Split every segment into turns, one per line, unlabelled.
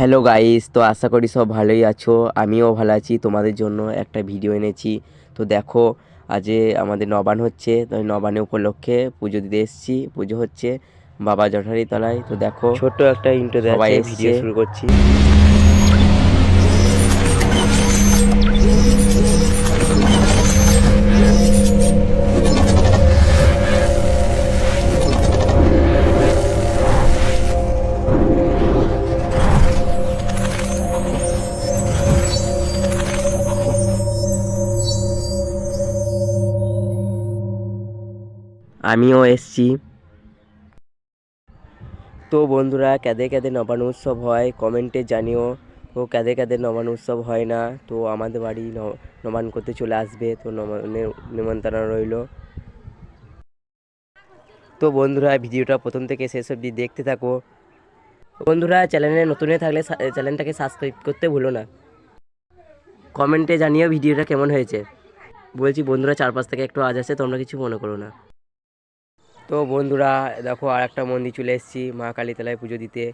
Hello guys, তো আশা করি সব ভালোই আছো। আমিও ভালো আছি। তোমাদের জন্য একটা ভিডিও এনেছি। তো দেখো, আজ আমাদের নবান্ন হচ্ছে, তো এই নবান্ন উপলক্ষে পুজো দিতে এসেছি। পুজো হচ্ছে বাবা জটারি তলায়। তো দেখো, ছোট্ট একটা ইন্ট্রো দেওয়া
সবাই
আছে, ভিডিও
এসছে।
শুরু করছি। আমিও এসেছি। তো বন্ধুরা, কাদের কাদের নবান্ন উৎসব হয় কমেন্টে জানিও। তো কাদের কাদের নবান্ন উৎসব হয় না, তো আমাদের বাড়ি নবান্ন করতে চলে আসবে। তো নবান্নের নিমন্ত্রণ রইল। তো বন্ধুরা, ভিডিওটা প্রথম থেকে শেষ অবধি দেখতে থাকো। বন্ধুরা, চ্যানেলে নতুন হয়ে থাকলে চ্যানেলটাকে সাবস্ক্রাইব করতে ভুলো না। কমেন্টে জানিও ভিডিওটা কেমন হয়েছে। বলছি বন্ধুরা, চারপাশ থেকে একটু আওয়াজ আসছে, তোমরা কিছু মনে করো না। তো বন্ধুরা, দেখো আর একটা মন্দির চলে এসেছি মা কালীতলায় পুজো দিতে।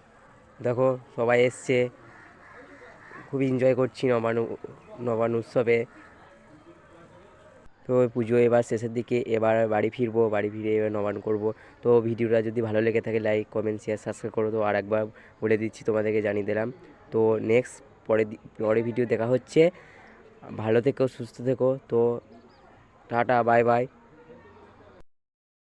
দেখো সবাই এসছে, খুব এনজয় করছি নবান্ন উৎসবে। তো ওই পুজো এবার শেষের দিকে, এবার বাড়ি ফিরবো, বাড়ি ফিরে এবার নবান্ন করবো। তো ভিডিওটা যদি ভালো লেগে থাকে লাইক কমেন্ট শেয়ার সাবস্ক্রাইব করো। তো আর একবার বলে দিচ্ছি, তোমাদেরকে জানিয়ে দিলাম। তো নেক্সট পরে ভিডিও দেখা হচ্ছে। ভালো থেকো, সুস্থ থেকো। তো টাটা, বাই বাই।